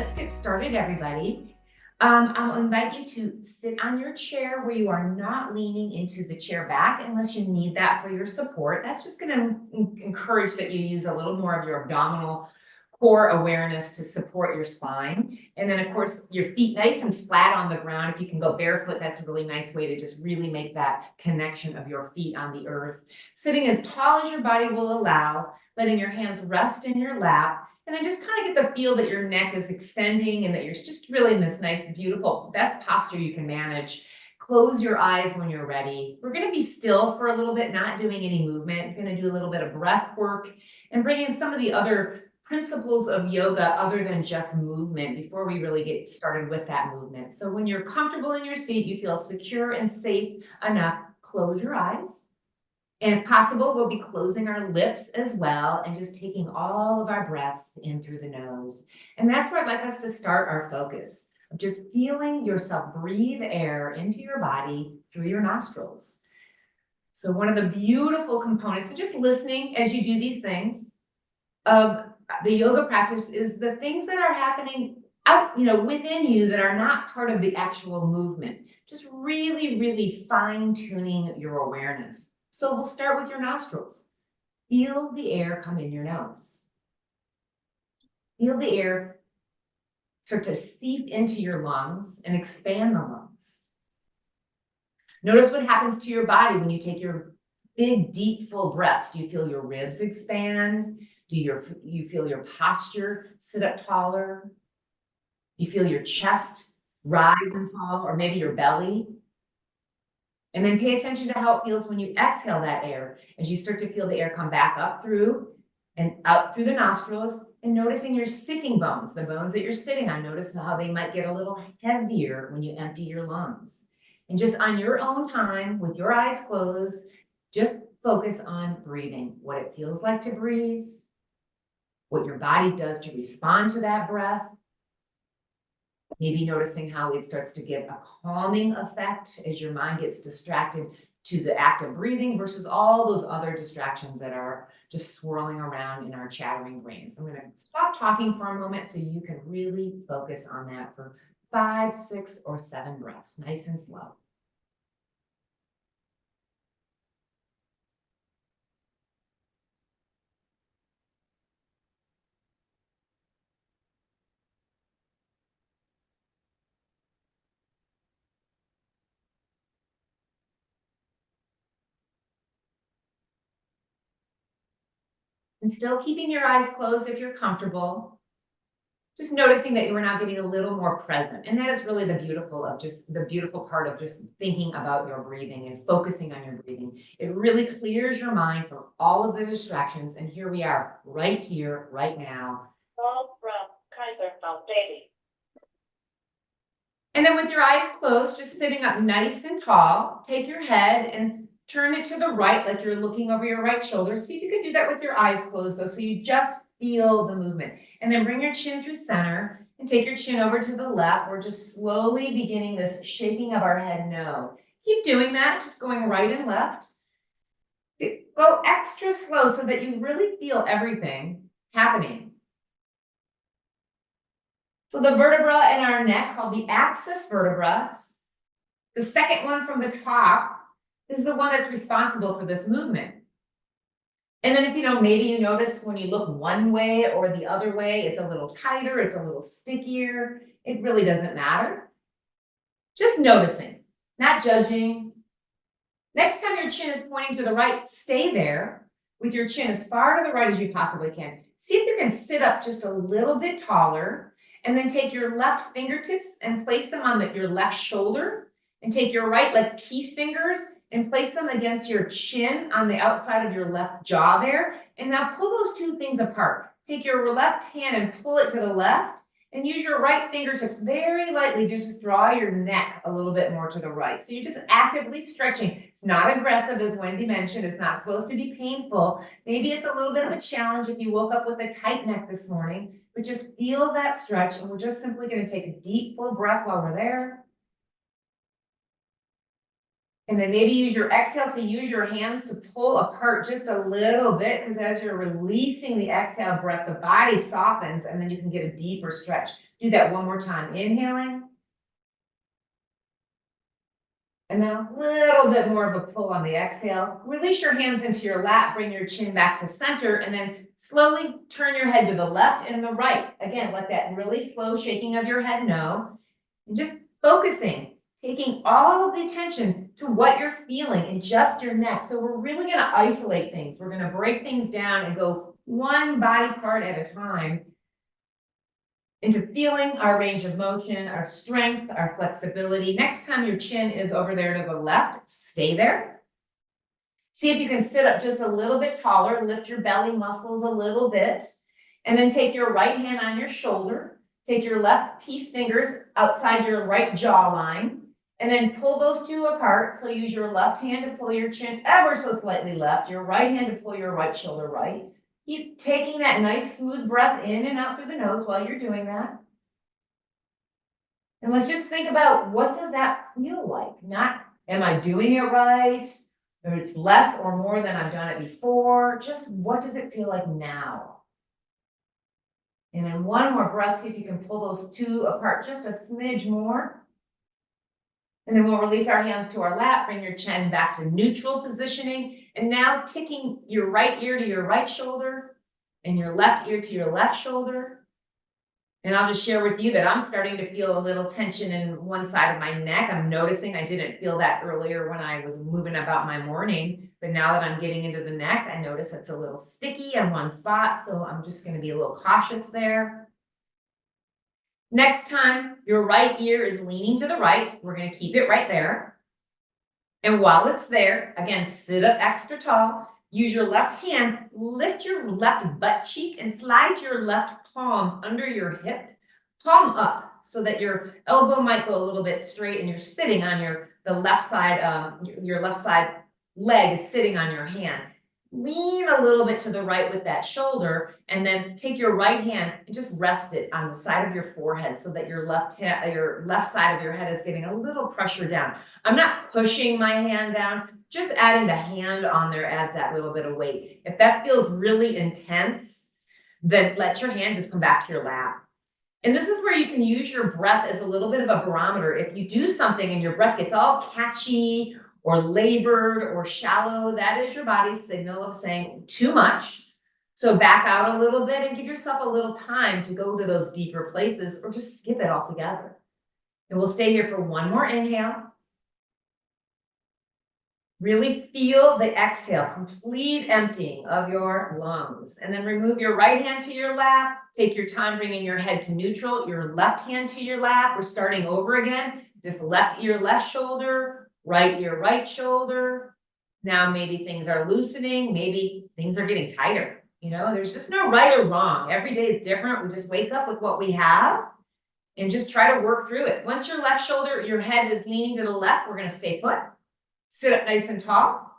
let's get started, everybody. I'll invite you to sit on your chair where you are not leaning into the chair back unless you need that for your support. That's just going to encourage that you use a little more of your abdominal core awareness to support your spine. And then, of course, your feet nice and flat on the ground. If you can go barefoot, that's a really nice way to just really make that connection of your feet on the earth. Sitting as tall as your body will allow, letting your hands rest in your lap. And then just kind of get the feel that your neck is extending and that you're just really in this nice, beautiful, best posture you can manage. Close your eyes when you're ready. We're going to be still for a little bit, not doing any movement. We're going to do a little bit of breath work and bring in some of the other principles of yoga other than just movement before we really get started with that movement. So when you're comfortable in your seat, you feel secure and safe enough, close your eyes. And if possible, we'll be closing our lips as well and just taking all of our breaths in through the nose. And that's where I'd like us to start our focus of just feeling yourself breathe air into your body through your nostrils. So one of the beautiful components, and just listening as you do these things, of the yoga practice is the things that are happening out, within you that are not part of the actual movement. Just really, really fine-tuning your awareness. So we'll start with your nostrils. Feel the air come in your nose. Feel the air start to seep into your lungs and expand the lungs. Notice what happens to your body when you take your big, deep, full breaths. Do you feel your ribs expand? Do you feel your posture sit up taller? Do you feel your chest rise and fall, or maybe your belly? And then pay attention to how it feels when you exhale that air, as you start to feel the air come back up through and out through the nostrils, and noticing your sitting bones, the bones that you're sitting on. Notice how they might get a little heavier when you empty your lungs. And just on your own time, with your eyes closed, just focus on breathing, what it feels like to breathe, what your body does to respond to that breath. Maybe noticing how it starts to get a calming effect as your mind gets distracted to the act of breathing versus all those other distractions that are just swirling around in our chattering brains. I'm going to stop talking for a moment so you can really focus on that for 5, 6, or 7 breaths, nice and slow. And still keeping your eyes closed if you're comfortable. Just noticing that you are now getting a little more present. And that is really the beautiful part of just thinking about your breathing and focusing on your breathing. It really clears your mind from all of the distractions. And here we are, right here, right now. All from Kaiser Foundation. And then with your eyes closed, just sitting up nice and tall, take your head and turn it to the right, like you're looking over your right shoulder. See if you can do that with your eyes closed, though, so you just feel the movement. And then bring your chin through center and take your chin over to the left. We're just slowly beginning this shaking of our head no. Keep doing that, just going right and left. Go extra slow so that you really feel everything happening. So the vertebra in our neck, called the axis vertebra, the second one from the top, is the one that's responsible for this movement. And then if maybe you notice when you look one way or the other way, it's a little tighter, it's a little stickier. It really doesn't matter. Just noticing, not judging. Next time your chin is pointing to the right, stay there with your chin as far to the right as you possibly can. See if you can sit up just a little bit taller, and then take your left fingertips and place them on your left shoulder, and take your right, like peace fingers, and place them against your chin on the outside of your left jaw there. And now pull those two things apart. Take your left hand and pull it to the left, and use your right fingertips very lightly to just draw your neck a little bit more to the right. So you're just actively stretching. It's not aggressive, as Wendy mentioned. It's not supposed to be painful. Maybe it's a little bit of a challenge if you woke up with a tight neck this morning, but just feel that stretch. And we're just simply going to take a deep, full breath while we're there. And then maybe use your exhale to use your hands to pull apart just a little bit, because as you're releasing the exhale breath, the body softens and then you can get a deeper stretch. Do that one more time. Inhaling. And then a little bit more of a pull on the exhale. Release your hands into your lap, bring your chin back to center, and then slowly turn your head to the left and the right. Again, let that really slow shaking of your head know. And just focusing, taking all of the attention to what you're feeling in just your neck. So we're really going to isolate things. We're going to break things down and go one body part at a time into feeling our range of motion, our strength, our flexibility. Next time your chin is over there to the left, stay there. See if you can sit up just a little bit taller, lift your belly muscles a little bit, and then take your right hand on your shoulder, take your left peace fingers outside your right jawline, and then pull those two apart. So use your left hand to pull your chin ever so slightly left, your right hand to pull your right shoulder right. Keep taking that nice smooth breath in and out through the nose while you're doing that. And let's just think about, what does that feel like? Not, am I doing it right? Or it's less or more than I've done it before. Just what does it feel like now? And then one more breath, see if you can pull those two apart just a smidge more. And then we'll release our hands to our lap, bring your chin back to neutral positioning. And now taking your right ear to your right shoulder and your left ear to your left shoulder. And I'll just share with you that I'm starting to feel a little tension in one side of my neck. I'm noticing I didn't feel that earlier when I was moving about my morning. But now that I'm getting into the neck, I notice it's a little sticky in one spot. So I'm just going to be a little cautious there. Next time your right ear is leaning to the right, we're going to keep it right there. And while it's there, again, sit up extra tall. Use your left hand, lift your left butt cheek and slide your left palm under your hip, palm up, so that your elbow might go a little bit straight and you're sitting on the left side, your left side leg is sitting on your hand. Lean a little bit to the right with that shoulder, and then take your right hand and just rest it on the side of your forehead so that your left side of your head is getting a little pressure down. I'm not pushing my hand down, just adding the hand on there adds that little bit of weight. If that feels really intense, then let your hand just come back to your lap. And this is where you can use your breath as a little bit of a barometer. If you do something and your breath gets all catchy or labored or shallow, that is your body's signal of saying too much. So back out a little bit and give yourself a little time to go to those deeper places, or just skip it altogether. And we'll stay here for one more inhale. Really feel the exhale, complete emptying of your lungs. And then remove your right hand to your lap. Take your time bringing your head to neutral, your left hand to your lap. We're starting over again. Just left ear, left shoulder, right ear, right shoulder. Now maybe things are loosening. Maybe things are getting tighter. You know, there's just no right or wrong. Every day is different. We just wake up with what we have and just try to work through it. Once your left shoulder, your head is leaning to the left, we're going to stay put. Sit up nice and tall.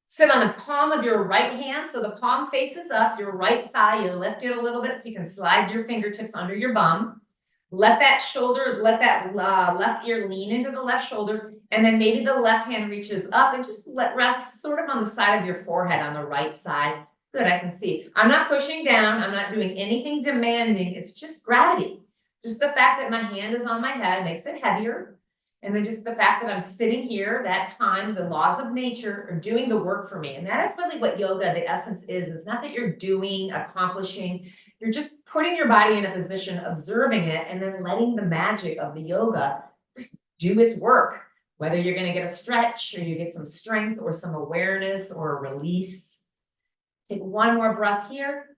Sit on the palm of your right hand. So the palm faces up, your right thigh, you lift it a little bit so you can slide your fingertips under your bum. Let that left ear lean into the left shoulder. And then maybe the left hand reaches up and just rest sort of on the side of your forehead on the right side. Good, I can see. I'm not pushing down. I'm not doing anything demanding. It's just gravity. Just the fact that my hand is on my head makes it heavier. And then just the fact that I'm sitting here, that time, the laws of nature are doing the work for me. And that is really what yoga, the essence is. It's not that you're doing, accomplishing. You're just putting your body in a position, observing it, and then letting the magic of the yoga just do its work. Whether you're going to get a stretch or you get some strength or some awareness or a release. Take one more breath here.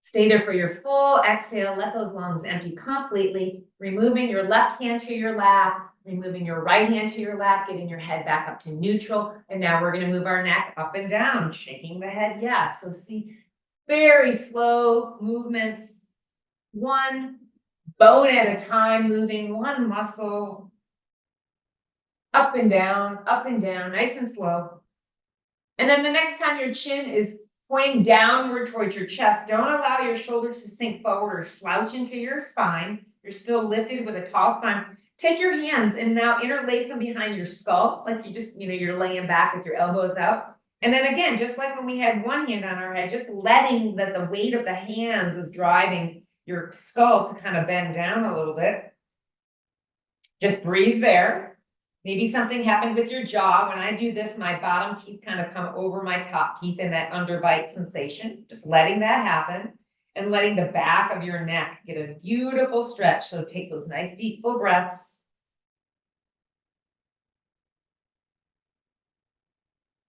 Stay there for your full exhale. Let those lungs empty completely. Removing your left hand to your lap, removing your right hand to your lap, getting your head back up to neutral. And now we're going to move our neck up and down, shaking the head yes. So see, very slow movements. One bone at a time, moving one muscle up and down, nice and slow. And then the next time your chin is pointing downward towards your chest, don't allow your shoulders to sink forward or slouch into your spine. You're still lifted with a tall spine. Take your hands and now interlace them behind your skull, like you just, you're laying back with your elbows out. And then again, just like when we had one hand on our head, just letting that the weight of the hands is driving your skull to kind of bend down a little bit. Just breathe there. Maybe something happened with your jaw. When I do this, my bottom teeth kind of come over my top teeth in that underbite sensation. Just letting that happen and letting the back of your neck get a beautiful stretch. So take those nice deep full breaths.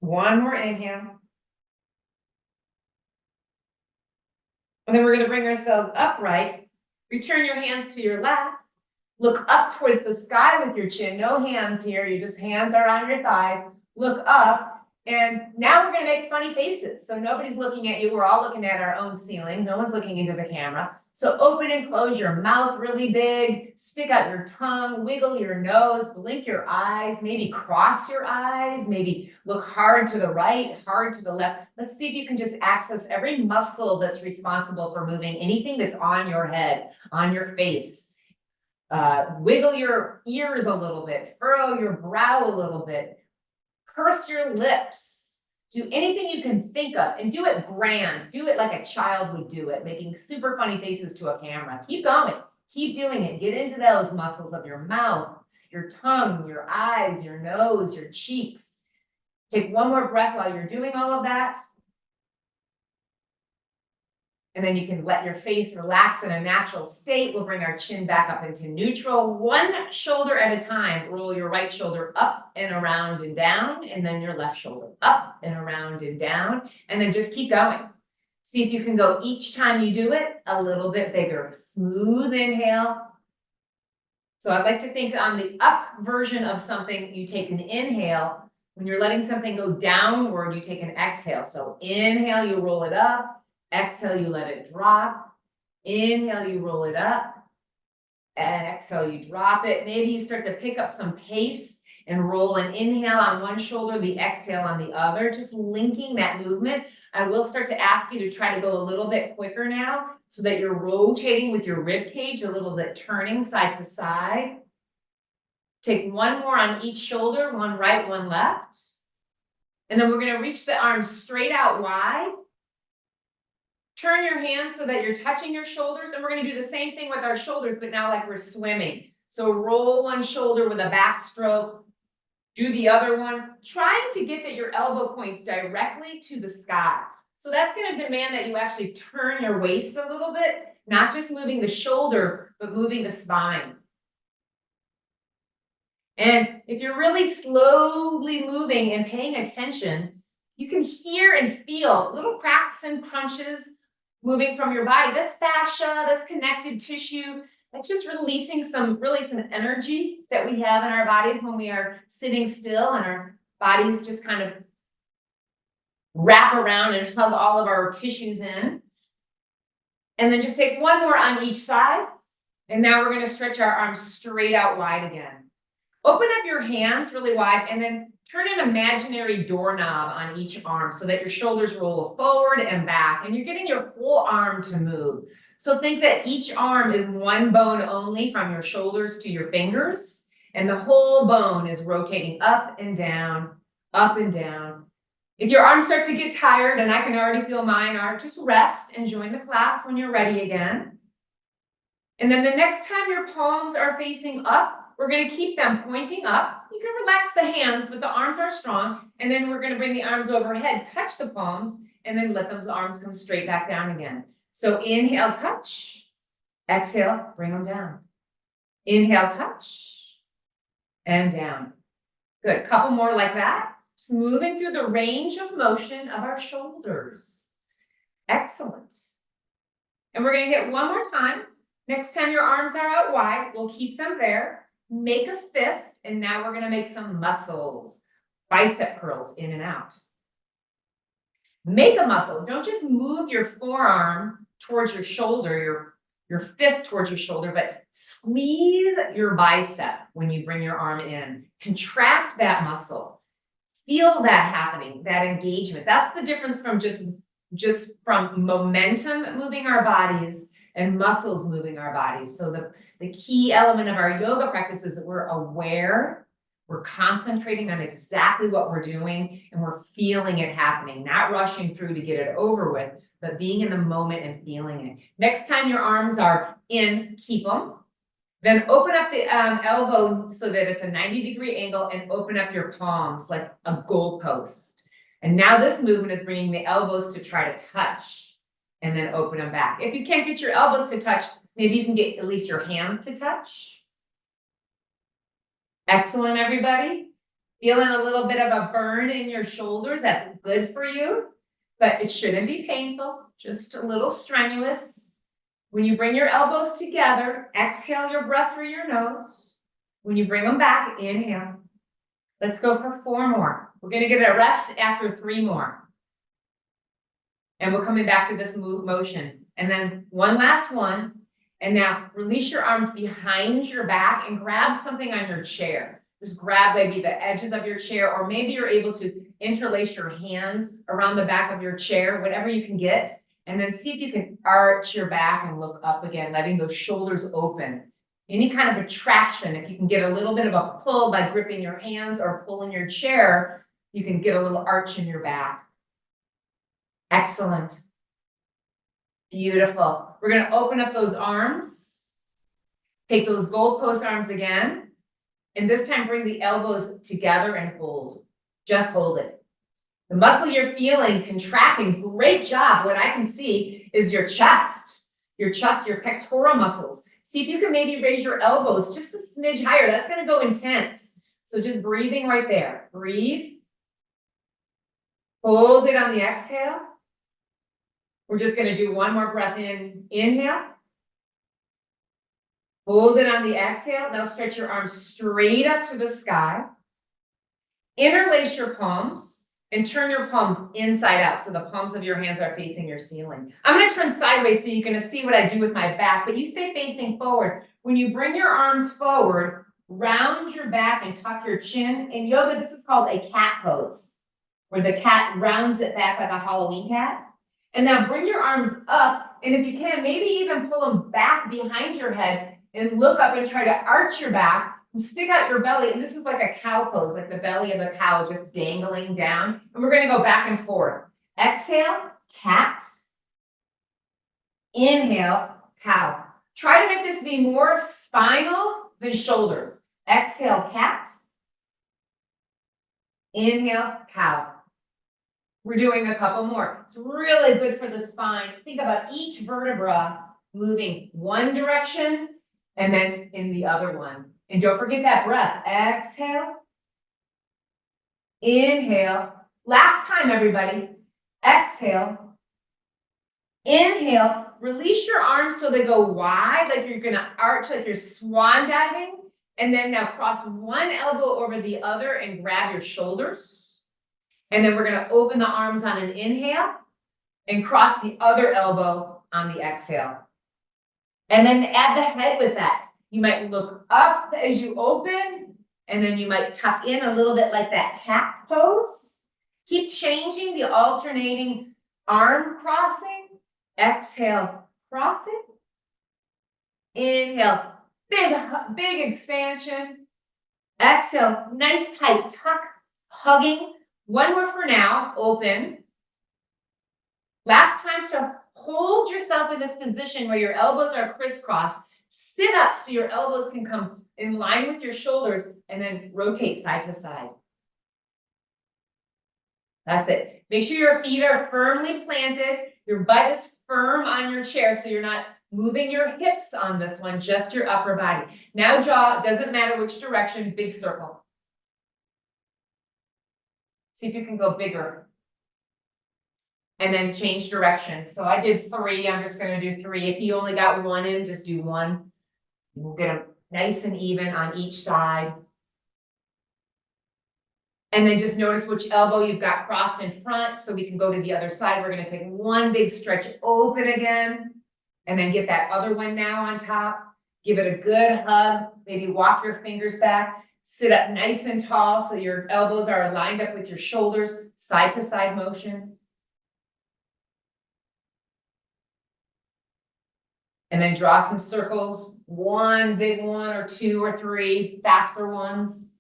One more inhale. And then we're going to bring ourselves upright. Return your hands to your lap. Look up towards the sky with your chin. No hands here. You just hands are on your thighs. Look up. And now we're going to make funny faces. So nobody's looking at you. We're all looking at our own ceiling. No one's looking into the camera. So open and close your mouth really big. Stick out your tongue. Wiggle your nose. Blink your eyes. Maybe cross your eyes. Maybe look hard to the right, hard to the left. Let's see if you can just access every muscle that's responsible for moving anything that's on your head, on your face. Wiggle your ears a little bit. Furrow your brow a little bit. Purse your lips. Do anything you can think of and do it grand. Do it like a child would do it, making super funny faces to a camera. Keep going. Keep doing it. Get into those muscles of your mouth, your tongue, your eyes, your nose, your cheeks. Take one more breath while you're doing all of that. And then you can let your face relax in a natural state. We'll bring our chin back up into neutral. One shoulder at a time. Roll your right shoulder up and around and down. And then your left shoulder up and around and down. And then just keep going. See if you can go each time you do it a little bit bigger. Smooth inhale. So I'd like to think on the up version of something, you take an inhale. When you're letting something go downward, you take an exhale. So inhale, you roll it up. Exhale, you let it drop. Inhale, you roll it up. And exhale, you drop it. Maybe you start to pick up some pace and roll an inhale on one shoulder, the exhale on the other, just linking that movement. I will start to ask you to try to go a little bit quicker now so that you're rotating with your rib cage a little bit, turning side to side. Take one more on each shoulder, one right, one left. And then we're going to reach the arms straight out wide. Turn your hands so that you're touching your shoulders, and we're going to do the same thing with our shoulders, but now like we're swimming. So roll one shoulder with a backstroke, do the other one, trying to get that your elbow points directly to the sky. So that's going to demand that you actually turn your waist a little bit, not just moving the shoulder, but moving the spine. And if you're really slowly moving and paying attention, you can hear and feel little cracks and crunches moving from your body. That's fascia, that's connective tissue. That's just releasing some energy that we have in our bodies when we are sitting still and our bodies just kind of wrap around and hug all of our tissues in. And then just take one more on each side. And now we're going to stretch our arms straight out wide again. Open up your hands really wide and then turn an imaginary doorknob on each arm so that your shoulders roll forward and back and you're getting your whole arm to move. So think that each arm is one bone only from your shoulders to your fingers, and the whole bone is rotating up and down, up and down. If your arms start to get tired, and I can already feel mine are, just rest and join the class when you're ready again. And then the next time your palms are facing up, we're going to keep them pointing up. You can relax the hands, but the arms are strong. And then we're going to bring the arms overhead, touch the palms, and then let those arms come straight back down again. So inhale, touch. Exhale, bring them down. Inhale, touch. And down. Good. Couple more like that. Just moving through the range of motion of our shoulders. Excellent. And we're going to hit one more time. Next time your arms are out wide, we'll keep them there. Make a fist, and now we're going to make some muscles. Bicep curls in and out. Make a muscle. Don't just move your forearm towards your shoulder, your fist towards your shoulder, but squeeze your bicep when you bring your arm in. Contract that muscle. Feel that happening, that engagement. That's the difference from just from momentum moving our bodies and muscles moving our bodies. So the key element of our yoga practice is that we're aware, we're concentrating on exactly what we're doing, and we're feeling it happening, not rushing through to get it over with, but being in the moment and feeling it. Next time your arms are in, keep them. Then open up the elbow so that it's a 90-degree angle and open up your palms like a goalpost. And now this movement is bringing the elbows to try to touch and then open them back. If you can't get your elbows to touch, maybe you can get at least your hands to touch. Excellent, everybody. Feeling a little bit of a burn in your shoulders, that's good for you, but it shouldn't be painful, just a little strenuous. When you bring your elbows together, exhale your breath through your nose. When you bring them back, inhale. Let's go for 4 more. We're gonna get a rest after 3 more. And we're coming back to this motion. And then one last one. And now release your arms behind your back and grab something on your chair. Just grab maybe the edges of your chair, or maybe you're able to interlace your hands around the back of your chair, whatever you can get. And then see if you can arch your back and look up again, letting those shoulders open. Any kind of attraction, if you can get a little bit of a pull by gripping your hands or pulling your chair, you can get a little arch in your back. Excellent. Beautiful. We're going to open up those arms. Take those goalpost arms again. And this time bring the elbows together and hold. Just hold it. The muscle you're feeling contracting, great job. What I can see is your chest, your pectoral muscles. See if you can maybe raise your elbows just a smidge higher. That's going to go intense. So just breathing right there. Breathe. Hold it on the exhale. We're just going to do one more breath in. Inhale. Hold it on the exhale. Now stretch your arms straight up to the sky. Interlace your palms. And turn your palms inside out so the palms of your hands are facing your ceiling. I'm going to turn sideways so you can see what I do with my back, but you stay facing forward. When you bring your arms forward, round your back and tuck your chin. In yoga, this is called a cat pose, where the cat rounds it back like a Halloween cat. And now bring your arms up, and if you can, maybe even pull them back behind your head and look up and try to arch your back. And stick out your belly, and this is like a cow pose, like the belly of a cow just dangling down. And we're going to go back and forth. Exhale, cat. Inhale, cow. Try to make this be more spinal than shoulders. Exhale, cat. Inhale, cow. We're doing a couple more. It's really good for the spine. Think about each vertebra moving one direction and then in the other one. And don't forget that breath. Exhale. Inhale. Last time, everybody. Exhale. Inhale. Release your arms so they go wide, like you're going to arch, like you're swan diving. And then now cross one elbow over the other and grab your shoulders. And then we're going to open the arms on an inhale and cross the other elbow on the exhale. And then add the head with that. You might look up as you open, and then you might tuck in a little bit like that cat pose. Keep changing the alternating arm crossing. Exhale, cross it. Inhale, big expansion. Exhale, nice tight tuck, hugging. One more for now, open. Last time to hold yourself in this position where your elbows are crisscrossed. Sit up so your elbows can come in line with your shoulders, and then rotate side to side. That's it. Make sure your feet are firmly planted. Your butt is firm on your chair so you're not moving your hips on this one, just your upper body. Now jaw, doesn't matter which direction, big circle. See if you can go bigger. And then change direction. So I did 3, I'm just gonna do 3. If you only got 1 in, just do 1. We'll get them nice and even on each side. And then just notice which elbow you've got crossed in front so we can go to the other side. We're gonna take one big stretch open again, and then get that other one now on top. Give it a good hug, maybe walk your fingers back. Sit up nice and tall so your elbows are lined up with your shoulders, side to side motion. And then draw some circles, one big one or two or three faster ones.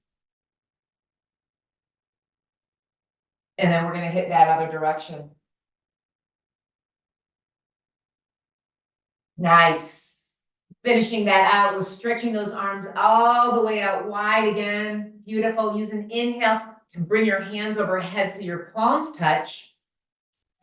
And then we're gonna hit that other direction. Nice. Finishing that out, we're stretching those arms all the way out wide again. Beautiful. Use an inhale to bring your hands overhead so your palms touch.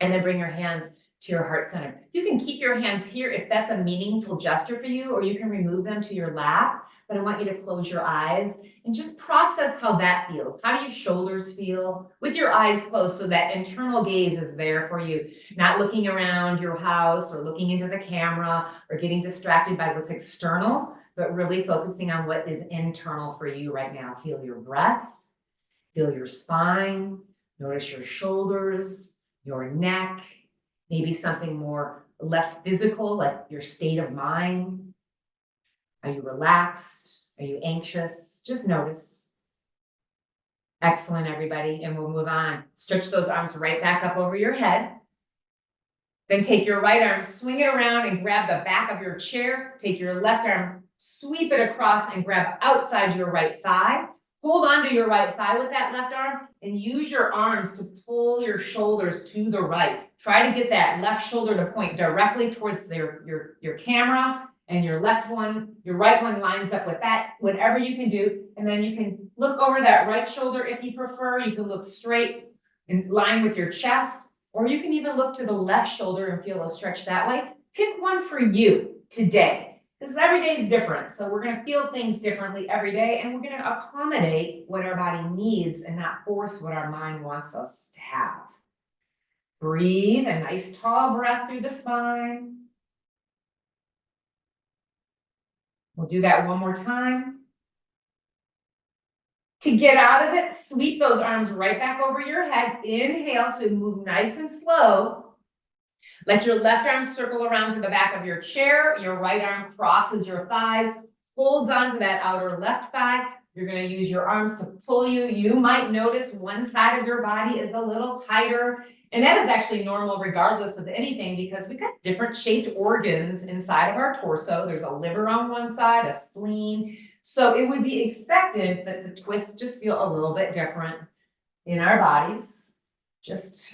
And then bring your hands to your heart center. You can keep your hands here if that's a meaningful gesture for you, or you can remove them to your lap. But I want you to close your eyes and just process how that feels. How do your shoulders feel with your eyes closed so that internal gaze is there for you, not looking around your house or looking into the camera or getting distracted by what's external, but really focusing on what is internal for you right now. Feel your breath, feel your spine, notice your shoulders, your neck, maybe something less physical, like your state of mind. Are you relaxed? Are you anxious? Just notice. Excellent, everybody. And we'll move on. Stretch those arms right back up over your head. Then take your right arm, swing it around and grab the back of your chair. Take your left arm, sweep it across and grab outside your right thigh. Hold on to your right thigh with that left arm and use your arms to pull your shoulders to the right. Try to get that left shoulder to point directly towards your camera, and your right one lines up with that, whatever you can do. And then you can look over that right shoulder if you prefer. You can look straight in line with your chest, or you can even look to the left shoulder and feel a stretch that way. Pick one for you today. Because every day is different. So we're going to feel things differently every day, and we're going to accommodate what our body needs and not force what our mind wants us to have. Breathe a nice tall breath through the spine. We'll do that one more time. To get out of it, sweep those arms right back over your head. Inhale, so move nice and slow. Let your left arm circle around to the back of your chair. Your right arm crosses your thighs, holds onto that outer left thigh. You're going to use your arms to pull you. You might notice one side of your body is a little tighter. And that is actually normal regardless of anything, because we've got different shaped organs inside of our torso. There's a liver on one side, a spleen. So it would be expected that the twists just feel a little bit different in our bodies, just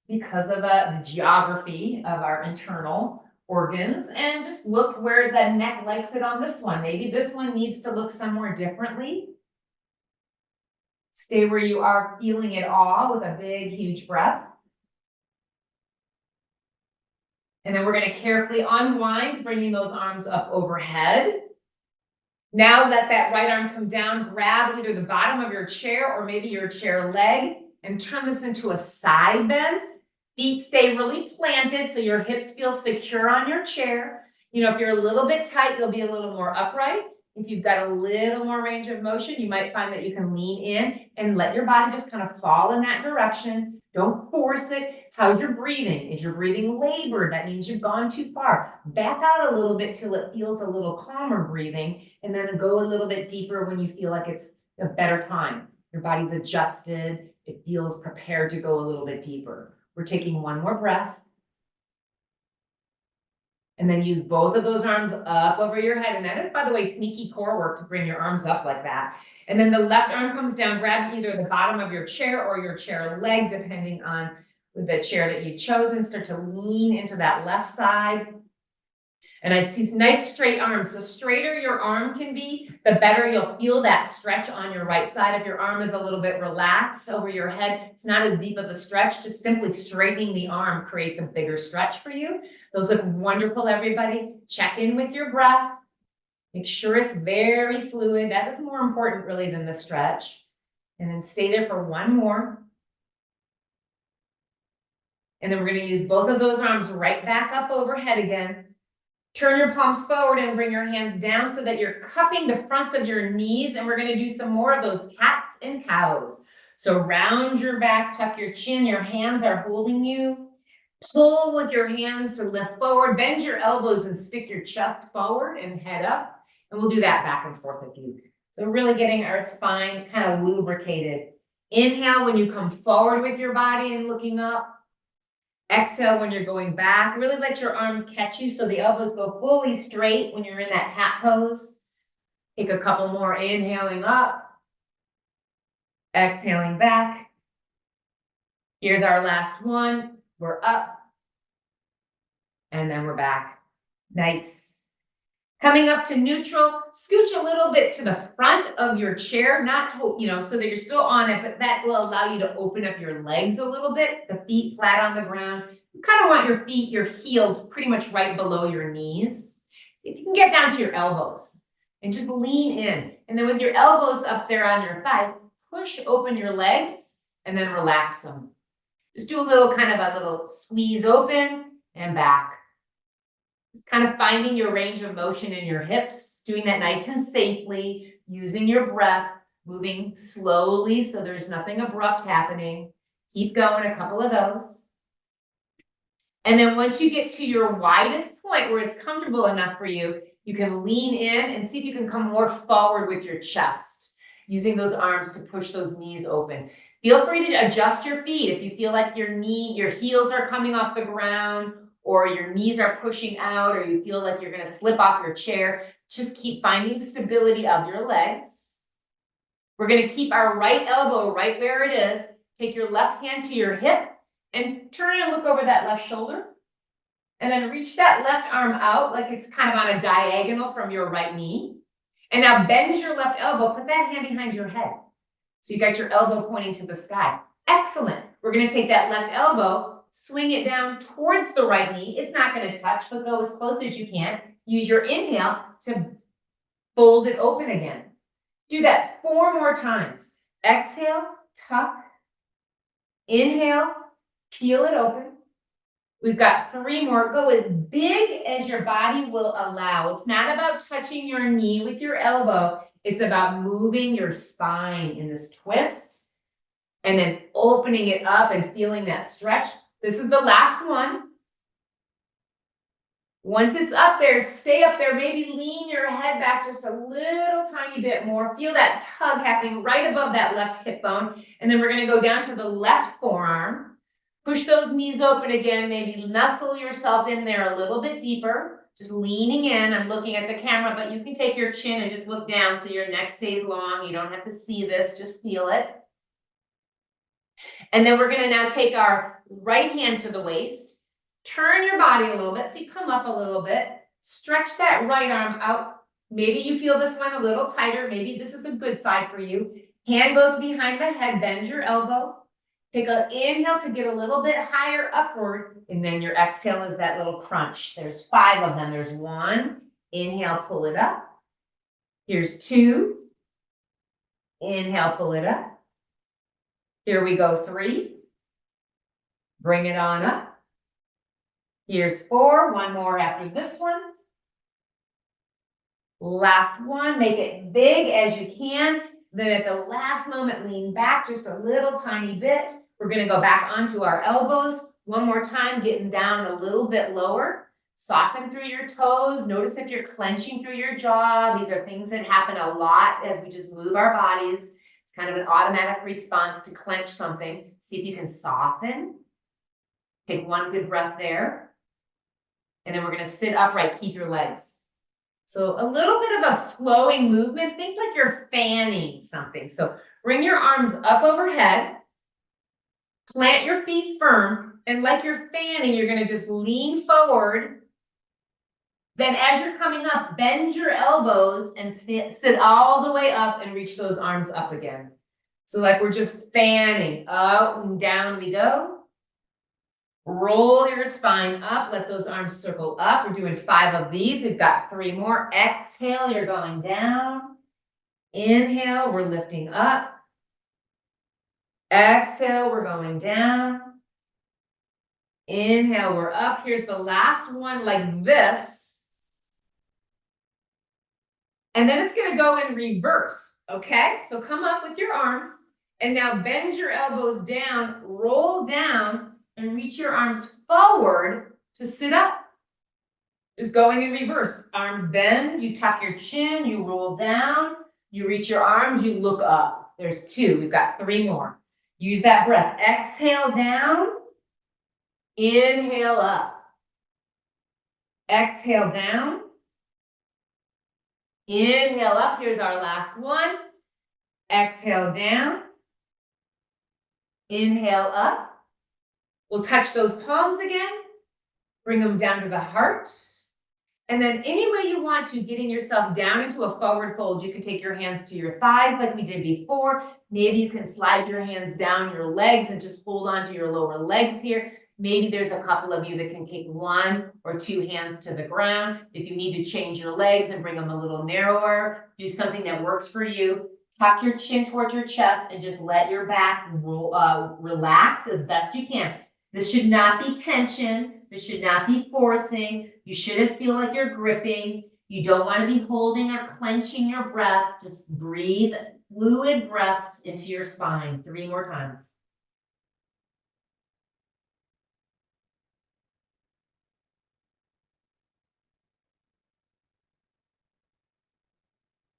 because of the geography of our internal organs. And just look where the neck likes it on this one. Maybe this one needs to look somewhere differently. Stay where you are, feeling it all with a big, huge breath. And then we're going to carefully unwind, bringing those arms up overhead. Now let that right arm come down, grab either the bottom of your chair or maybe your chair leg, and turn this into a side bend. Feet stay really planted so your hips feel secure on your chair. You know, if you're a little bit tight, you'll be a little more upright. If you've got a little more range of motion, you might find that you can lean in and let your body just kind of fall in that direction. Don't force it. How's your breathing? Is your breathing labored? That means you've gone too far. Back out a little bit till it feels a little calmer breathing, and then go a little bit deeper when you feel like it's a better time. Your body's adjusted. It feels prepared to go a little bit deeper. We're taking one more breath. And then use both of those arms up over your head. And that is, by the way, sneaky core work to bring your arms up like that. And then the left arm comes down, grab either the bottom of your chair or your chair leg, depending on the chair that you've chosen. Start to lean into that left side. And I see nice straight arms. The straighter your arm can be, the better you'll feel that stretch on your right side. If your arm is a little bit relaxed over your head, it's not as deep of a stretch. Just simply straightening the arm creates a bigger stretch for you. Those look wonderful, everybody. Check in with your breath. Make sure it's very fluid. That is more important, really, than the stretch. And then stay there for one more. And then we're going to use both of those arms right back up overhead again. Turn your palms forward and bring your hands down so that you're cupping the fronts of your knees. And we're going to do some more of those cats and cows. So round your back, tuck your chin. Your hands are holding you. Pull with your hands to lift forward. Bend your elbows and stick your chest forward and head up. And we'll do that back and forth with you. So really getting our spine kind of lubricated. Inhale when you come forward with your body and looking up. Exhale when you're going back. Really let your arms catch you so the elbows go fully straight when you're in that cat pose. Take a couple more, inhaling up, exhaling back. Here's our last one. We're up, and then we're back. Nice. Coming up to neutral, scooch a little bit to the front of your chair, not, so that you're still on it, but that will allow you to open up your legs a little bit, the feet flat on the ground. You kind of want your feet, your heels pretty much right below your knees. If you can get down to your elbows and just lean in. And then with your elbows up there on your thighs, push open your legs and then relax them. Just do a little squeeze open and back. Kind of finding your range of motion in your hips, doing that nice and safely, using your breath, moving slowly so there's nothing abrupt happening. Keep going, a couple of those. And then once you get to your widest point where it's comfortable enough for you, you can lean in and see if you can come more forward with your chest, using those arms to push those knees open. Feel free to adjust your feet if you feel like your heels are coming off the ground, or your knees are pushing out, or you feel like you're going to slip off your chair. Just keep finding stability of your legs. We're going to keep our right elbow right where it is. Take your left hand to your hip and turn and look over that left shoulder. And then reach that left arm out like it's kind of on a diagonal from your right knee. And now bend your left elbow, put that hand behind your head. So you got your elbow pointing to the sky. Excellent. We're going to take that left elbow, swing it down towards the right knee. It's not going to touch, but go as close as you can. Use your inhale to fold it open again. Do that 4 more times. Exhale, tuck. Inhale, peel it open. We've got 3 more. Go as big as your body will allow. It's not about touching your knee with your elbow. It's about moving your spine in this twist and then opening it up and feeling that stretch. This is the last one. Once it's up there, stay up there. Maybe lean your head back just a little tiny bit more. Feel that tug happening right above that left hip bone. And then we're going to go down to the left forearm. Push those knees open again. Maybe nestle yourself in there a little bit deeper. Just leaning in. I'm looking at the camera, but you can take your chin and just look down so your neck stays long. You don't have to see this. Just feel it. And then we're going to now take our right hand to the waist. Turn your body a little bit. So you come up a little bit. Stretch that right arm out. Maybe you feel this one a little tighter. Maybe this is a good side for you. Hand goes behind the head. Bend your elbow. Take an inhale to get a little bit higher upward. And then your exhale is that little crunch. There's 5 of them. There's 1. Inhale, pull it up. Here's 2. Inhale, pull it up. Here we go, 3. Bring it on up. Here's 4. 1 more after this one. Last one. Make it big as you can. Then at the last moment, lean back just a little tiny bit. We're going to go back onto our elbows. 1 more time, getting down a little bit lower. Soften through your toes. Notice if you're clenching through your jaw. These are things that happen a lot as we just move our bodies. It's kind of an automatic response to clench something. See if you can soften. Take 1 good breath there. And then we're going to sit upright. Keep your legs. So a little bit of a flowing movement. Think like you're fanning something. So bring your arms up overhead. Plant your feet firm. And like you're fanning, you're going to just lean forward. Then as you're coming up, bend your elbows and sit all the way up and reach those arms up again. So like we're just fanning. Up and down we go. Roll your spine up. Let those arms circle up. We're doing 5 of these. We've got 3 more. Exhale, you're going down. Inhale, we're lifting up. Exhale, we're going down. Inhale, we're up. Here's the last one like this. And then it's going to go in reverse. Okay? So come up with your arms. And now bend your elbows down. Roll down. And reach your arms forward to sit up. Just going in reverse. Arms bend, you tuck your chin, you roll down, you reach your arms, you look up. There's 2. We've got 3 more. Use that breath. Exhale down. Inhale up. Exhale down. Inhale up. Here's our last one. Exhale down. Inhale up. We'll touch those palms again. Bring them down to the heart. And then any way you want to, getting yourself down into a forward fold, you can take your hands to your thighs like we did before. Maybe you can slide your hands down your legs and just hold on to your lower legs here. Maybe there's a couple of you that can take one or two hands to the ground. If you need to change your legs and bring them a little narrower, do something that works for you. Tuck your chin towards your chest and just let your back relax as best you can. This should not be tension. This should not be forcing. You shouldn't feel like you're gripping. You don't want to be holding or clenching your breath. Just breathe fluid breaths into your spine. 3 more times.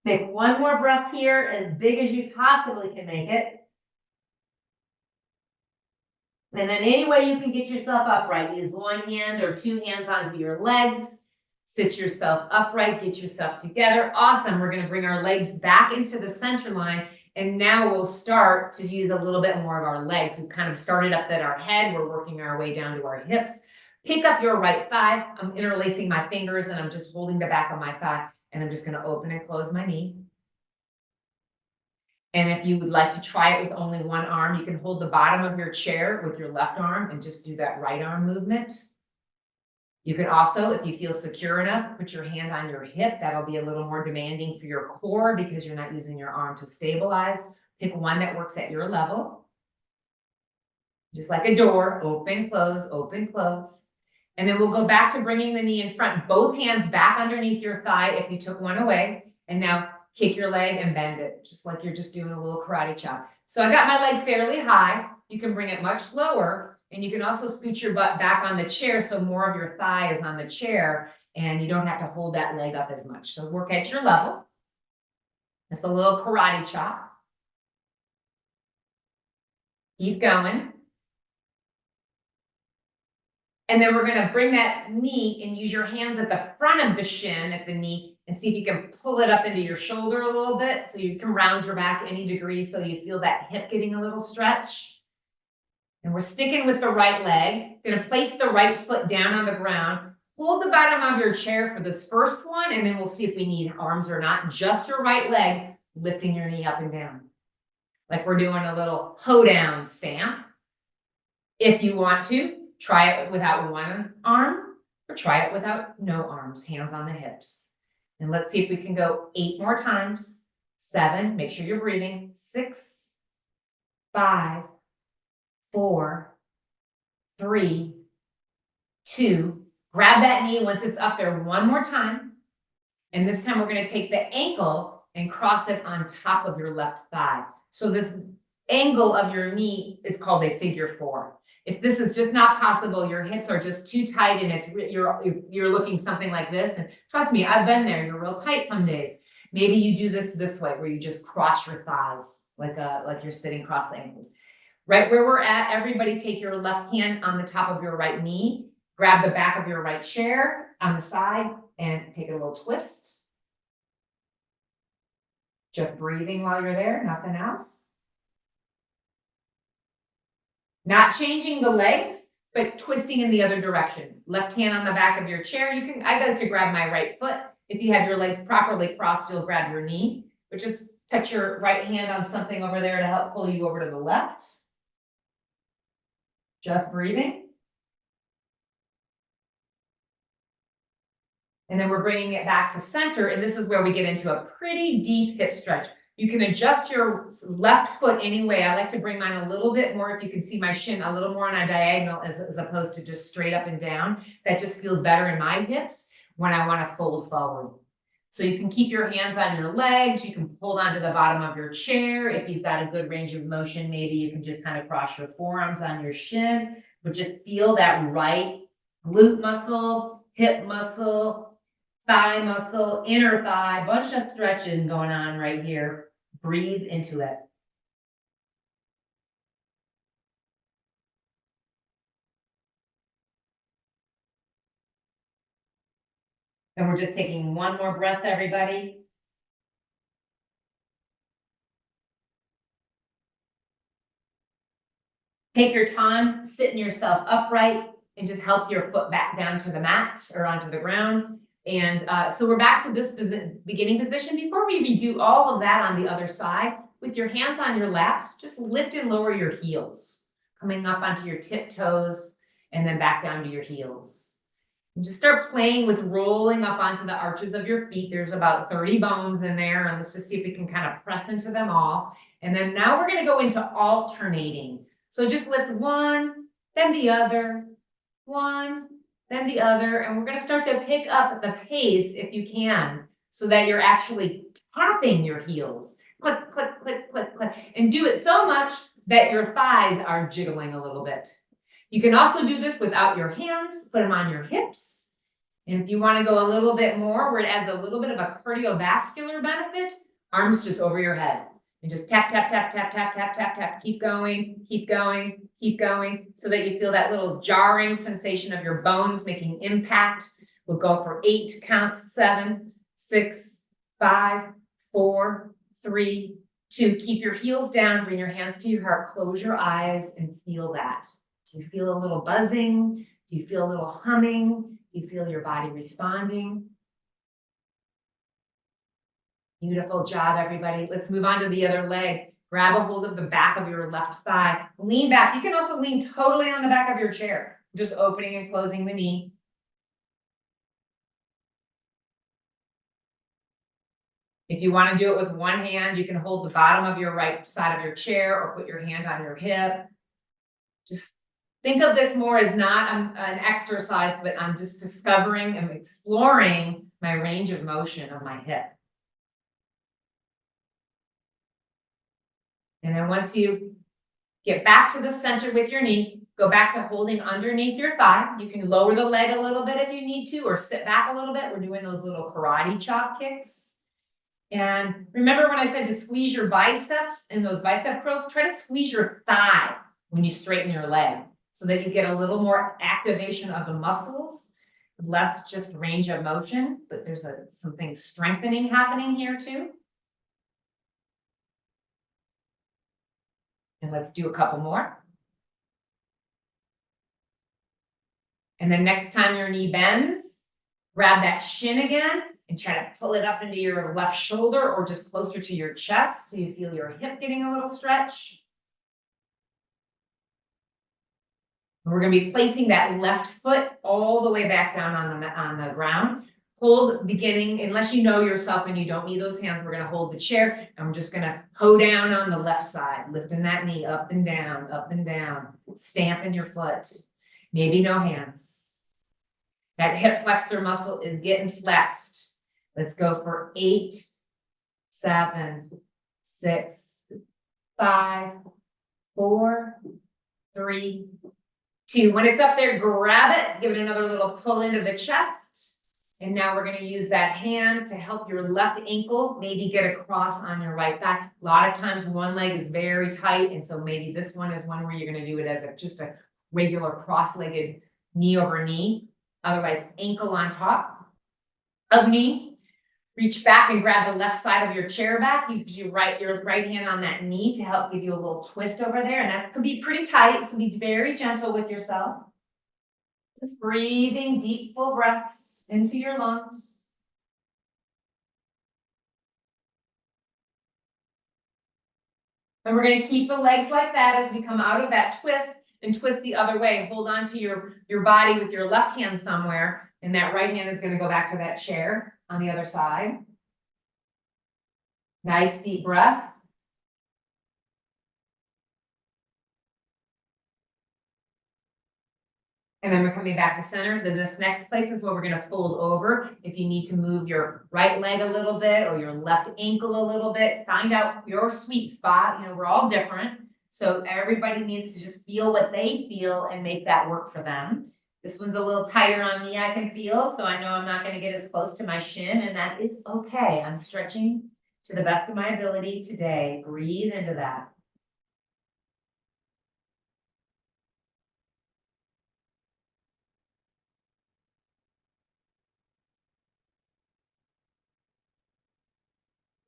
Take one more breath here, as big as you possibly can make it. And then any way you can get yourself upright, use one hand or two hands onto your legs. Sit yourself upright, get yourself together. Awesome. We're going to bring our legs back into the center line. And now we'll start to use a little bit more of our legs. We've kind of started up at our head. We're working our way down to our hips. Pick up your right thigh. I'm interlacing my fingers and I'm just holding the back of my thigh. And I'm just going to open and close my knee. And if you would like to try it with only one arm, you can hold the bottom of your chair with your left arm and just do that right arm movement. You can also, if you feel secure enough, put your hand on your hip. That'll be a little more demanding for your core because you're not using your arm to stabilize. Pick one that works at your level. Just like a door, open, close, open, close. And then we'll go back to bringing the knee in front, both hands back underneath your thigh if you took one away. And now kick your leg and bend it, just like you're just doing a little karate chop. So I got my leg fairly high. You can bring it much lower, and you can also scoot your butt back on the chair so more of your thigh is on the chair, and you don't have to hold that leg up as much. So work at your level. It's a little karate chop. Keep going. And then we're going to bring that knee and use your hands at the front of the shin at the knee and see if you can pull it up into your shoulder a little bit so you can round your back any degree so you feel that hip getting a little stretch. And we're sticking with the right leg. Going to place the right foot down on the ground. Hold the bottom of your chair for this first one, and then we'll see if we need arms or not. Just your right leg, lifting your knee up and down. Like we're doing a little hoedown stamp. If you want to, try it without one arm or try it without no arms, hands on the hips. And let's see if we can go 8 more times. 7, make sure you're breathing. 6, 5, 4, 3, 2. Grab that knee once it's up there one more time. And this time we're going to take the ankle and cross it on top of your left thigh. So this angle of your knee is called a figure 4. If this is just not possible, your hips are just too tight and you're looking something like this. And trust me, I've been there. You're real tight some days. Maybe you do this way where you just cross your thighs like you're sitting cross-angled. Right where we're at, everybody take your left hand on the top of your right knee, grab the back of your right chair on the side and take a little twist. Just breathing while you're there, nothing else. Not changing the legs, but twisting in the other direction. Left hand on the back of your chair. I like to grab my right foot. If you have your legs properly crossed, you'll grab your knee, but just touch your right hand on something over there to help pull you over to the left. Just breathing. And then we're bringing it back to center. And this is where we get into a pretty deep hip stretch. You can adjust your left foot anyway. I like to bring mine a little bit more, if you can see my shin, a little more on a diagonal as opposed to just straight up and down. That just feels better in my hips when I want to fold forward. So you can keep your hands on your legs. You can hold onto the bottom of your chair. If you've got a good range of motion, maybe you can just kind of cross your forearms on your shin, but just feel that right glute muscle, hip muscle, thigh muscle, inner thigh, bunch of stretching going on right here. Breathe into it. And we're just taking one more breath, everybody. Take your time, sitting yourself upright, and just help your foot back down to the mat or onto the ground. And so we're back to this beginning position. Before we redo all of that on the other side, with your hands on your laps, just lift and lower your heels, coming up onto your tiptoes and then back down to your heels. And just start playing with rolling up onto the arches of your feet. There's about 30 bones in there, and let's just see if we can kind of press into them all. And then now we're going to go into alternating. So just lift one, then the other, one, then the other, and we're going to start to pick up the pace if you can, so that you're actually tapping your heels. Click, click, click, click, click, and do it so much that your thighs are jiggling a little bit. You can also do this without your hands, put them on your hips. And if you want to go a little bit more, where it adds a little bit of a cardiovascular benefit, arms just over your head. And just tap, tap, tap, tap, tap, tap, tap, tap. Keep going, keep going, keep going, so that you feel that little jarring sensation of your bones making impact. We'll go for 8 counts, 7, 6, 5, 4, 3, 2. Keep your heels down, bring your hands to your heart, close your eyes and feel that. Do you feel a little buzzing? Do you feel a little humming? Do you feel your body responding? Beautiful job, everybody. Let's move on to the other leg. Grab a hold of the back of your left thigh. Lean back. You can also lean totally on the back of your chair, just opening and closing the knee. If you want to do it with one hand, you can hold the bottom of your right side of your chair or put your hand on your hip. Just think of this more as not an exercise, but I'm just discovering and exploring my range of motion of my hip. And then once you get back to the center with your knee, go back to holding underneath your thigh. You can lower the leg a little bit if you need to, or sit back a little bit. We're doing those little karate chop kicks. And remember when I said to squeeze your biceps and those bicep curls, try to squeeze your thigh when you straighten your leg, so that you get a little more activation of the muscles, less just range of motion, but there's something strengthening happening here too. And let's do a couple more. And then next time your knee bends, grab that shin again and try to pull it up into your left shoulder or just closer to your chest so you feel your hip getting a little stretch. And we're going to be placing that left foot all the way back down on the ground. Hold beginning, unless you know yourself and you don't need those hands, we're going to hold the chair and we're just going to hoe down on the left side, lifting that knee up and down, stamping your foot. Maybe no hands. That hip flexor muscle is getting flexed. Let's go for 8, 7, 6, 5, 4, 3, 2. When it's up there, grab it, give it another little pull into the chest. And now we're going to use that hand to help your left ankle maybe get across on your right thigh. A lot of times one leg is very tight, and so maybe this one is one where you're going to do it as just a regular cross-legged knee over knee. Otherwise, ankle on top of knee. Reach back and grab the left side of your chair back. You use your right hand on that knee to help give you a little twist over there. And that could be pretty tight, so be very gentle with yourself. Just breathing deep, full breaths into your lungs. And we're going to keep the legs like that as we come out of that twist and twist the other way. Hold on to your body with your left hand somewhere, and that right hand is going to go back to that chair on the other side. Nice deep breath. And then we're coming back to center. This next place is where we're going to fold over. If you need to move your right leg a little bit or your left ankle a little bit, find out your sweet spot. You know, we're all different. So everybody needs to just feel what they feel and make that work for them. This one's a little tighter on me, I can feel. So I know I'm not going to get as close to my shin, and that is okay. I'm stretching to the best of my ability today. Breathe into that.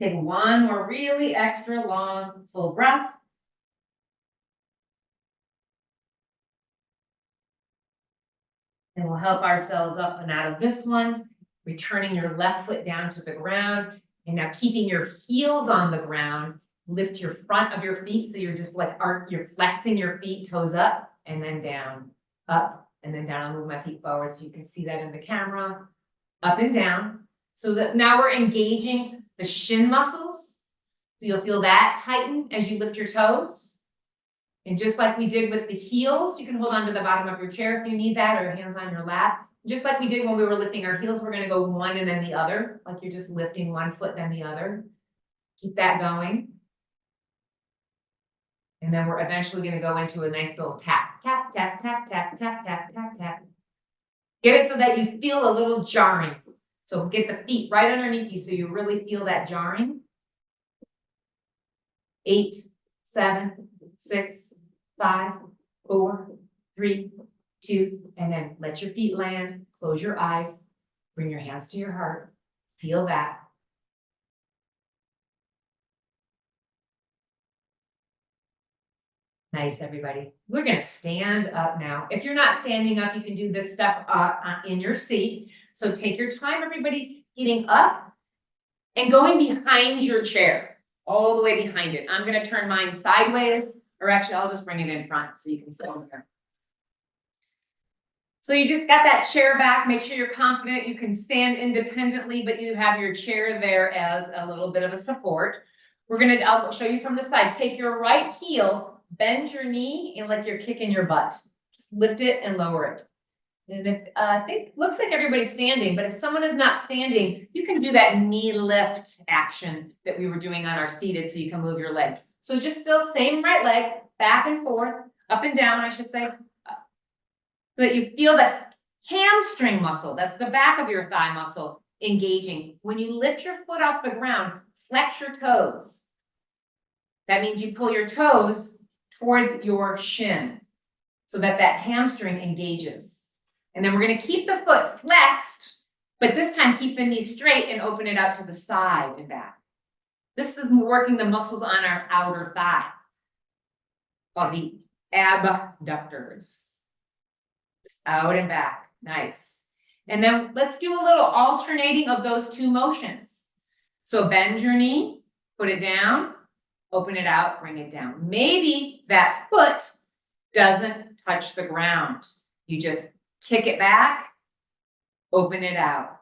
Take one more really extra long, full breath. And we'll help ourselves up and out of this one, returning your left foot down to the ground. And now keeping your heels on the ground, lift your front of your feet. So you're just like, you're flexing your feet, toes up and then down, up and then down. I'll move my feet forward so you can see that in the camera, up and down. So that now we're engaging the shin muscles. So you'll feel that tighten as you lift your toes. And just like we did with the heels, you can hold on to the bottom of your chair if you need that, or your hands on your lap. Just like we did when we were lifting our heels, we're gonna go one and then the other, like you're just lifting one foot, then the other. Keep that going. And then we're eventually gonna go into a nice little tap, tap, tap, tap, tap, tap, tap, tap, tap. Get it so that you feel a little jarring. So get the feet right underneath you so you really feel that jarring. 8, 7, 6, 5, 4, 3, 2, and then let your feet land, close your eyes, bring your hands to your heart, feel that. Nice, everybody. We're gonna stand up now. If you're not standing up, you can do this stuff in your seat. So take your time, everybody, getting up and going behind your chair, all the way behind it. I'm gonna turn mine sideways, or actually I'll just bring it in front so you can sit on there. So you just got that chair back, make sure you're confident, you can stand independently, but you have your chair there as a little bit of a support. I'll show you from the side, take your right heel, bend your knee, and like you're kicking your butt. Just lift it and lower it. And if, I think, looks like everybody's standing, but if someone is not standing, you can do that knee lift action that we were doing on our seated so you can move your legs. So just still same right leg, back and forth, up and down, I should say. So that you feel that hamstring muscle, that's the back of your thigh muscle, engaging. When you lift your foot off the ground, flex your toes. That means you pull your toes towards your shin so that that hamstring engages. And then we're going to keep the foot flexed, but this time keep the knee straight and open it out to the side and back. This is working the muscles on our outer thigh, called the abductors. Just out and back. Nice. And then let's do a little alternating of those two motions. So bend your knee, put it down, open it out, bring it down. Maybe that foot doesn't touch the ground. You just kick it back, open it out.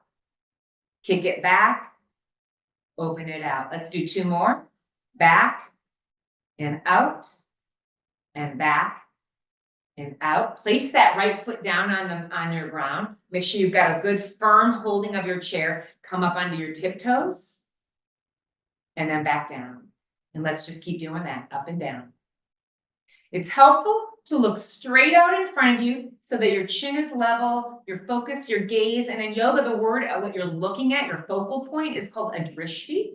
Kick it back, open it out. Let's do 2 more. Back and out and back and out. Place that right foot down on your ground. Make sure you've got a good firm holding of your chair. Come up onto your tiptoes and then back down. And let's just keep doing that, up and down. It's helpful to look straight out in front of you so that your chin is level, your focus, your gaze, and in yoga, the word, what you're looking at, your focal point is called a drishti.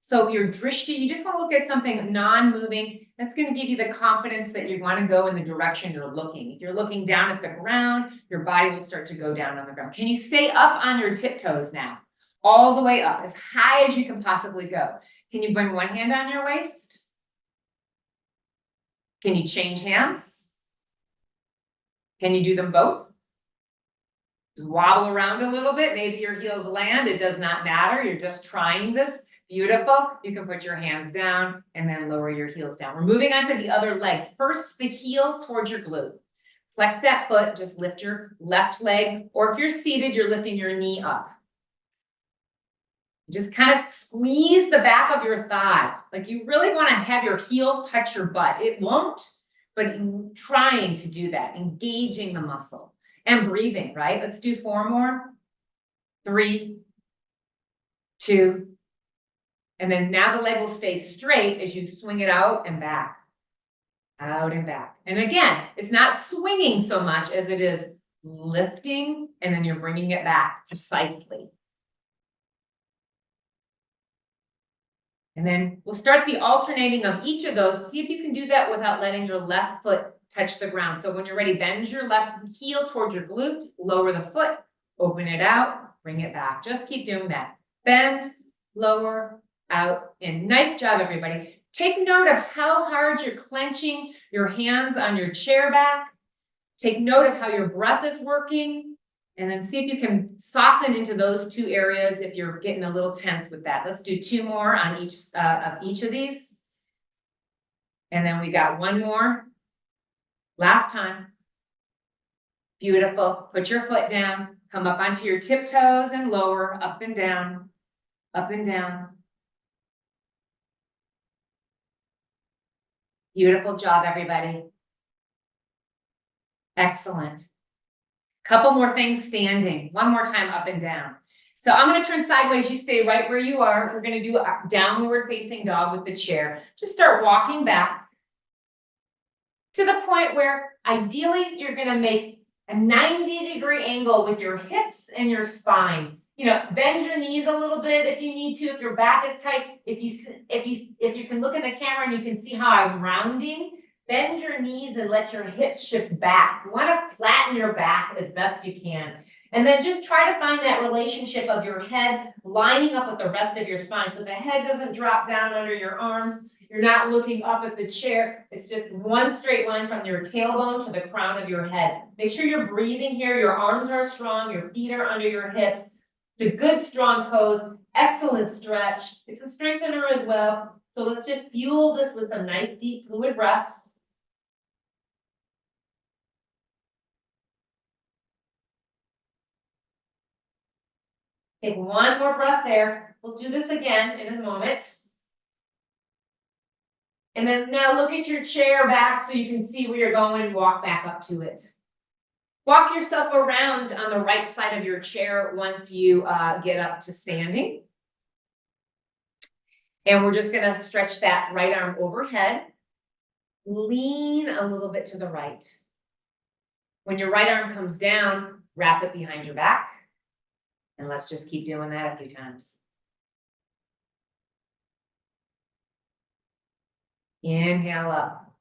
So your drishti, you just want to look at something non-moving. That's going to give you the confidence that you want to go in the direction you're looking. If you're looking down at the ground, your body will start to go down on the ground. Can you stay up on your tiptoes now? All the way up, as high as you can possibly go. Can you bring one hand on your waist? Can you change hands? Can you do them both? Just wobble around a little bit. Maybe your heels land. It does not matter. You're just trying this. Beautiful. You can put your hands down and then lower your heels down. We're moving on to the other leg. First, the heel towards your glute. Flex that foot. Just lift your left leg. Or if you're seated, you're lifting your knee up. Just kind of squeeze the back of your thigh. Like you really want to have your heel touch your butt. It won't, but trying to do that, engaging the muscle and breathing, right? Let's do 4 more. 3, 2, and then now the leg will stay straight as you swing it out and back. Out and back. And again, it's not swinging so much as it is lifting, and then you're bringing it back precisely. And then we'll start the alternating of each of those. See if you can do that without letting your left foot touch the ground. So when you're ready, bend your left heel toward your glute, lower the foot, open it out, bring it back. Just keep doing that. Bend, lower, out in. Nice job, everybody. Take note of how hard you're clenching your hands on your chair back. Take note of how your breath is working, and then see if you can soften into those two areas if you're getting a little tense with that. Let's do 2 more on each of these. And then we got 1 more. Last time. Beautiful. Put your foot down. Come up onto your tiptoes and lower, up and down, up and down. Beautiful job, everybody. Excellent. Couple more things standing. 1 more time, up and down. So I'm going to turn sideways. You stay right where you are. We're going to do a downward facing dog with the chair. Just start walking back to the point where ideally you're going to make a 90-degree angle with your hips and your spine. You know, bend your knees a little bit if you need to, if your back is tight. If you can look at the camera and you can see how I'm rounding, bend your knees and let your hips shift back. You want to flatten your back as best you can. And then just try to find that relationship of your head lining up with the rest of your spine. So the head doesn't drop down under your arms. You're not looking up at the chair. It's just one straight line from your tailbone to the crown of your head. Make sure you're breathing here. Your arms are strong. Your feet are under your hips. It's a good, strong pose. Excellent stretch. It's a strengthener as well. So let's just fuel this with some nice, deep, fluid breaths. Take 1 more breath there. We'll do this again in a moment. And then now look at your chair back so you can see where you're going. Walk back up to it. Walk yourself around on the right side of your chair once you get up to standing. And we're just going to stretch that right arm overhead. Lean a little bit to the right. When your right arm comes down, wrap it behind your back. And let's just keep doing that a few times. Inhale up.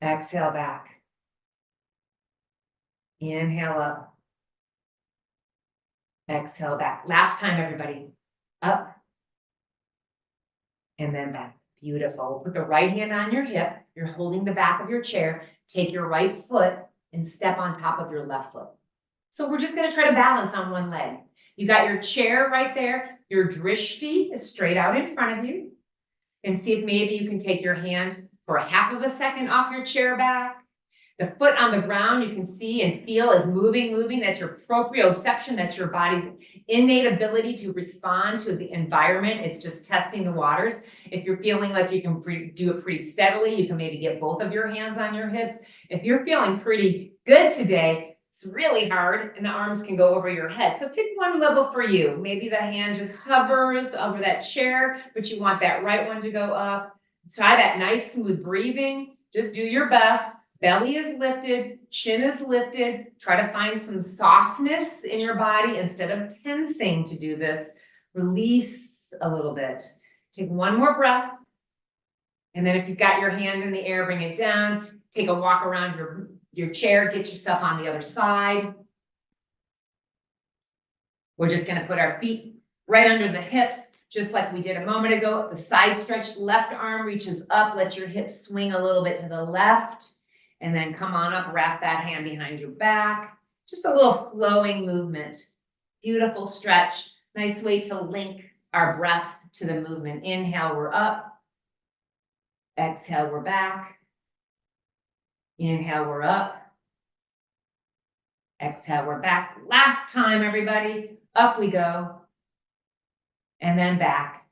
Exhale back. Inhale up. Exhale back. Last time, everybody. Up. And then back. Beautiful. Put the right hand on your hip. You're holding the back of your chair. Take your right foot and step on top of your left foot. So we're just going to try to balance on one leg. You got your chair right there. Your drishti is straight out in front of you. And see if maybe you can take your hand for a half of a second off your chair back. The foot on the ground you can see and feel is moving. That's your proprioception. That's your body's innate ability to respond to the environment. It's just testing the waters. If you're feeling like you can do it pretty steadily, you can maybe get both of your hands on your hips. If you're feeling pretty good today, it's really hard and the arms can go over your head. So pick one level for you. Maybe the hand just hovers over that chair, but you want that right one to go up. Try that nice smooth breathing. Just do your best. Belly is lifted, chin is lifted. Try to find some softness in your body instead of tensing to do this. Release a little bit. Take 1 more breath. And then if you've got your hand in the air, bring it down. Take a walk around your chair. Get yourself on the other side. We're just going to put our feet right under the hips, just like we did a moment ago. The side stretch, left arm reaches up. Let your hips swing a little bit to the left. And then come on up, wrap that hand behind your back. Just a little flowing movement. Beautiful stretch. Nice way to link our breath to the movement. Inhale, we're up. Exhale, we're back. Inhale, we're up. Exhale, we're back. Last time, everybody. Up we go. And then back.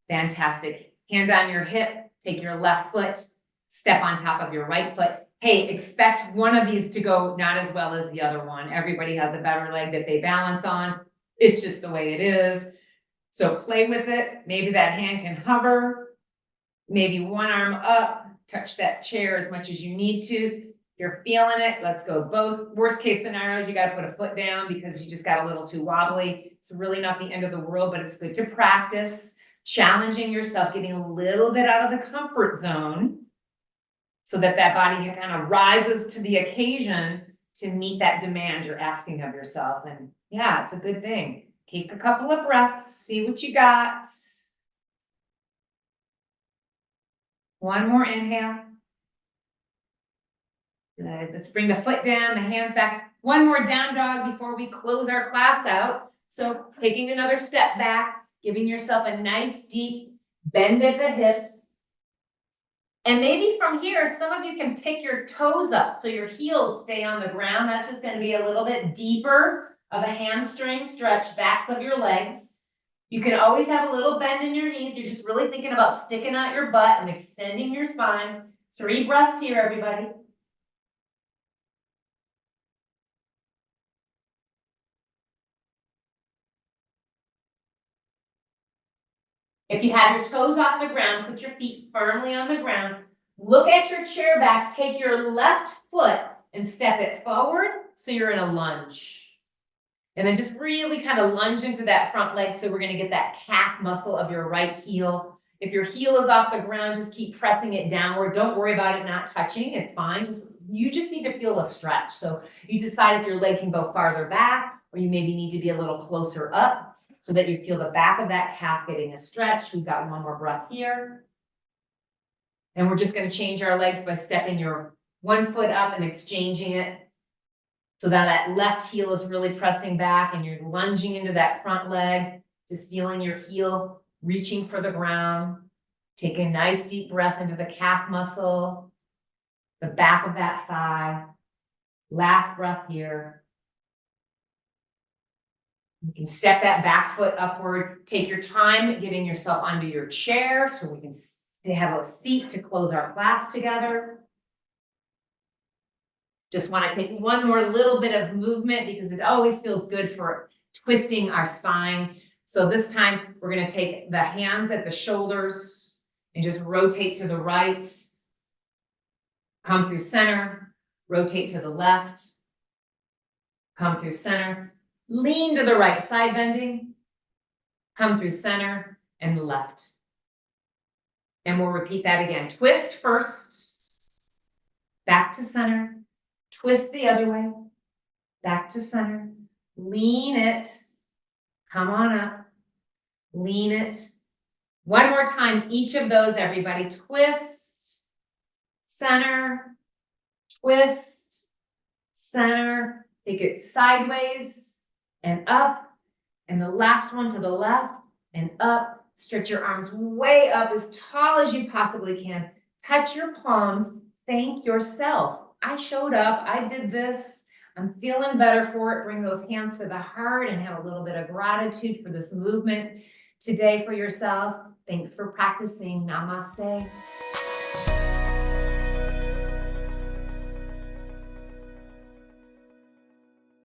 Fantastic. Hand on your hip. Take your left foot. Step on top of your right foot. Hey, expect one of these to go not as well as the other one. Everybody has a better leg that they balance on. It's just the way it is. So play with it. Maybe that hand can hover. Maybe one arm up. Touch that chair as much as you need to. If you're feeling it, let's go both. Worst case scenarios, you got to put a foot down because you just got a little too wobbly. It's really not the end of the world, but it's good to practice. Challenging yourself, getting a little bit out of the comfort zone, so that body kind of rises to the occasion to meet that demand you're asking of yourself. And yeah, it's a good thing. Take a couple of breaths, see what you got. One more inhale. Good. Let's bring the foot down, the hands back. One more down dog before we close our class out. So taking another step back, giving yourself a nice deep bend at the hips. And maybe from here, some of you can pick your toes up so your heels stay on the ground. That's just going to be a little bit deeper of a hamstring stretch, backs of your legs. You can always have a little bend in your knees. You're just really thinking about sticking out your butt and extending your spine. 3 breaths here, everybody. If you have your toes off the ground, put your feet firmly on the ground. Look at your chair back. Take your left foot and step it forward so you're in a lunge. And then just really kind of lunge into that front leg. So we're going to get that calf muscle of your right heel. If your heel is off the ground, just keep pressing it downward. Don't worry about it not touching. It's fine. You just need to feel a stretch. So you decide if your leg can go farther back, or you maybe need to be a little closer up so that you feel the back of that calf getting a stretch. We've got one more breath here. And we're just going to change our legs by stepping your one foot up and exchanging it. So that left heel is really pressing back and you're lunging into that front leg, just feeling your heel reaching for the ground. Take a nice deep breath into the calf muscle, the back of that thigh. Last breath here. You can step that back foot upward. Take your time getting yourself onto your chair so we can have a seat to close our class together. Just want to take one more little bit of movement because it always feels good for twisting our spine. So this time we're going to take the hands at the shoulders and just rotate to the right. Come through center, rotate to the left. Come through center, lean to the right, side bending. Come through center and left. And we'll repeat that again. Twist first, back to center. Twist the other way, back to center, lean it, come on up, lean it. One more time, each of those, everybody. Twist, center, twist, center. Take it sideways and up. And the last one to the left and up. Stretch your arms way up as tall as you possibly can. Touch your palms. Thank yourself. I showed up, I did this, I'm feeling better for it. Bring those hands to the heart and have a little bit of gratitude for this movement today for yourself. Thanks for practicing. Namaste.